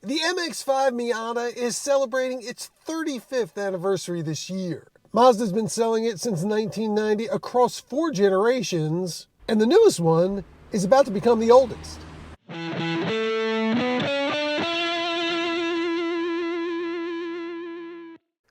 The MX-5 Miata is celebrating its 35th anniversary this year. Mazda's been selling it since 1990 across 4 generations, and the newest one is about to become the oldest.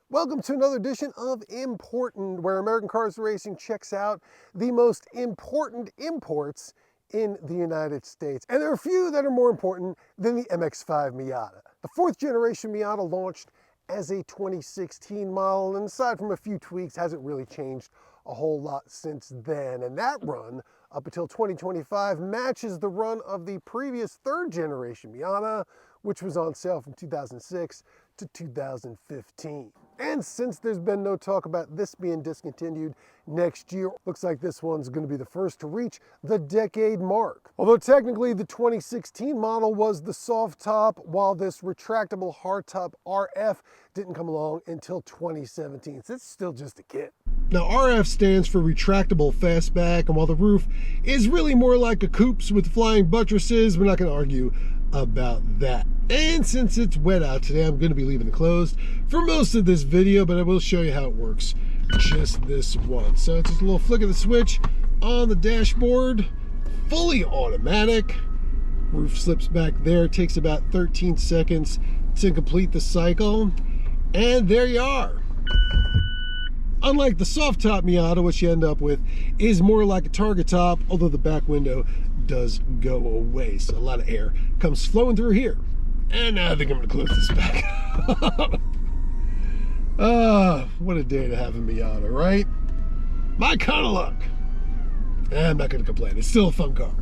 Welcome to another edition of Important, where American Cars Racing checks out the most important imports in the United States. And there are a few that are more important than the MX-5 Miata. The 4th generation Miata launched as a 2016 model, and aside from a few tweaks, hasn't really changed a whole lot since then. And that run, up until 2025, matches the run of the previous 3rd generation Miata, which was on sale from 2006 to 2015. And since there's been no talk about this being discontinued next year, looks like this one's going to be the first to reach the decade mark. Although technically the 2016 model was the soft top, while this retractable hardtop RF didn't come along until 2017. So it's still just a kit. Now RF stands for retractable fastback, and while the roof is really more like a coupe's with flying buttresses, we're not going to argue about that. And since it's wet out today, I'm going to be leaving it closed for most of this video, but I will show you how it works just this once. So it's just a little flick of the switch on the dashboard, fully automatic. Roof slips back there. It takes about 13 seconds to complete the cycle. And there you are. Unlike the soft top Miata, what you end up with is more like a target top, although the back window does go away. So a lot of air comes flowing through here. And now I think I'm going to close this back. What a day to have a Miata, right? My kind of luck. I'm not going to complain. It's still a fun car.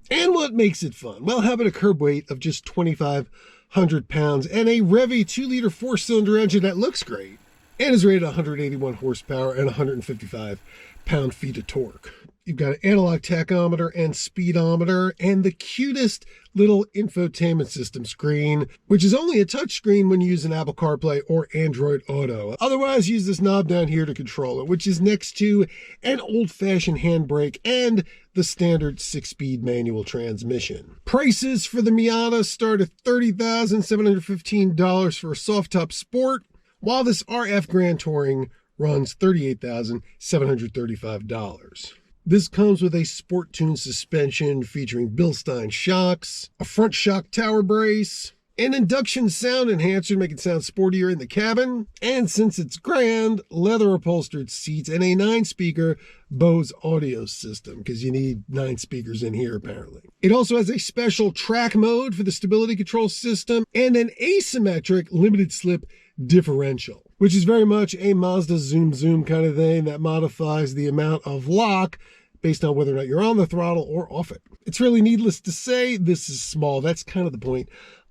And what makes it fun? Well, having a curb weight of just 2,500 pounds and a Revy 2-liter 4-cylinder engine that looks great and is rated 181 horsepower and 155 pound-feet of torque. You've got an analog tachometer and speedometer and the cutest little infotainment system screen, which is only a touchscreen when you use an Apple CarPlay or Android Auto. Otherwise, use this knob down here to control it, which is next to an old-fashioned handbrake and the standard 6-speed manual transmission. Prices for the Miata start at $30,715 for a soft-top Sport, while this RF Grand Touring runs $38,735. This comes with a Sport Tune suspension featuring Bilstein shocks, a front shock tower brace, an induction sound enhancer to make it sound sportier in the cabin, and since it's grand, leather upholstered seats and a 9-speaker Bose audio system, because you need 9 speakers in here apparently. It also has a special track mode for the stability control system and an asymmetric limited slip differential, which is very much a Mazda zoom kind of thing that modifies the amount of lock based on whether or not you're on the throttle or off it. It's really needless to say this is small. That's kind of the point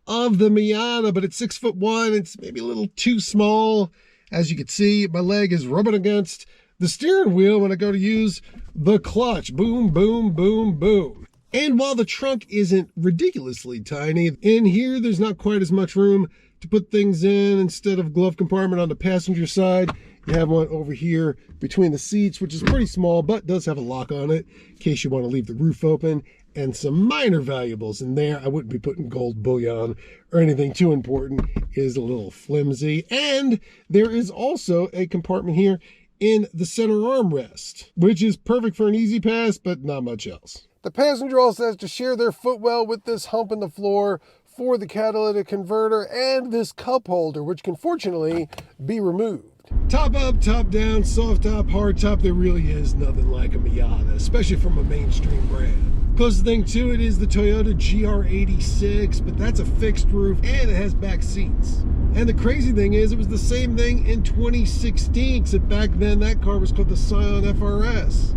of the Miata, but at 6'1", it's maybe a little too small. As you can see, my leg is rubbing against the steering wheel when I go to use the clutch. Boom, boom, boom, boom. And while the trunk isn't ridiculously tiny, in here there's not quite as much room to put things in. Instead of glove compartment on the passenger side, you have one over here between the seats, which is pretty small, but does have a lock on it in case you want to leave the roof open, and some minor valuables in there. I wouldn't be putting gold bullion or anything too important. It is a little flimsy. And there is also a compartment here in the center armrest, which is perfect for an easy pass, but not much else. The passenger also has to share their footwell with this hump in the floor for the catalytic converter and this cup holder, which can fortunately be removed. Top up, top down, soft top, hard top, there really is nothing like a Miata, especially from a mainstream brand. Closest thing to it is the Toyota GR86, but that's a fixed roof and it has back seats. And the crazy thing is, it was the same thing in 2016, except back then that car was called the Scion FRS.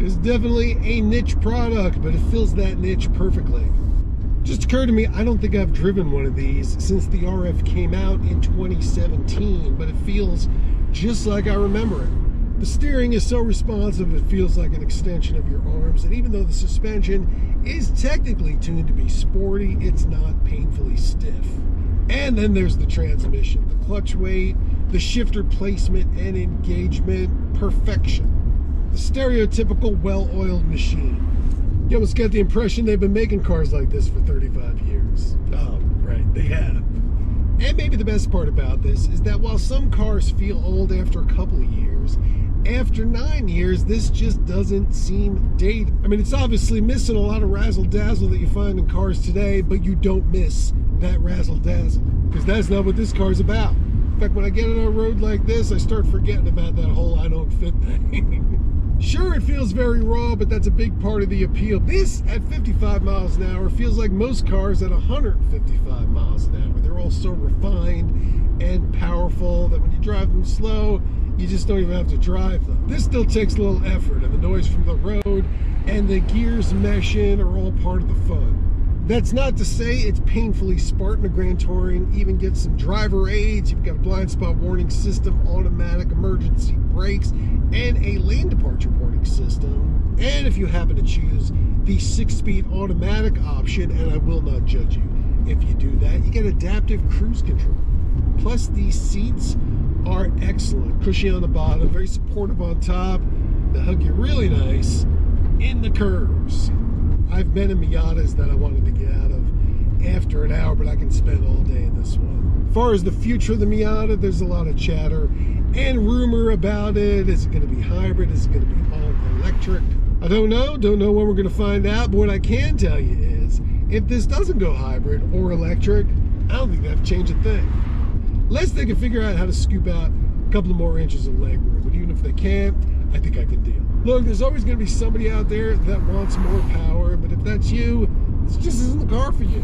It's definitely a niche product, but it fills that niche perfectly. Just occurred to me, I don't think I've driven one of these since the RF came out in 2017, but it feels just like I remember it. The steering is so responsive, it feels like an extension of your arms, and even though the suspension is technically tuned to be sporty, it's not painfully stiff. And then there's the transmission, the clutch weight, the shifter placement and engagement, perfection. The stereotypical well-oiled machine. You almost get the impression they've been making cars like this for 35 years. Oh, right, they have. And maybe the best part about this is that while some cars feel old after a couple of years, after 9 years, this just doesn't seem dated. I mean, it's obviously missing a lot of razzle-dazzle that you find in cars today, but you don't miss that razzle-dazzle, because that's not what this car's about. In fact, when I get on a road like this, I start forgetting about that whole I don't fit thing. Sure, it feels very raw, but that's a big part of the appeal. This, at 55 miles an hour, feels like most cars at 155 miles an hour. They're all so refined and powerful that when you drive them slow, you just don't even have to drive them. This still takes a little effort, and the noise from the road and the gears meshing are all part of the fun. That's not to say it's painfully Spartan. A Grand Touring even gets some driver aids. You've got a blind spot warning system, automatic emergency brakes, and a lane departure warning system. And if you happen to choose the 6-speed automatic option, and I will not judge you if you do that, you get adaptive cruise control. Plus, these seats are excellent. Cushy on the bottom, very supportive on top. They hug you really nice in the curves. I've been in Miatas that I wanted to get out of after an hour, but I can spend all day in this one. As far as the future of the Miata, there's a lot of chatter and rumor about it. Is it going to be hybrid? Is it going to be all electric? I don't know when we're going to find out, but what I can tell you is, if this doesn't go hybrid or electric, I don't think they have to change a thing. Unless they can figure out how to scoop out a couple of more inches of legroom, but even if they can't, I think I can deal. Look, there's always going to be somebody out there that wants more power, but if that's you, this just isn't the car for you.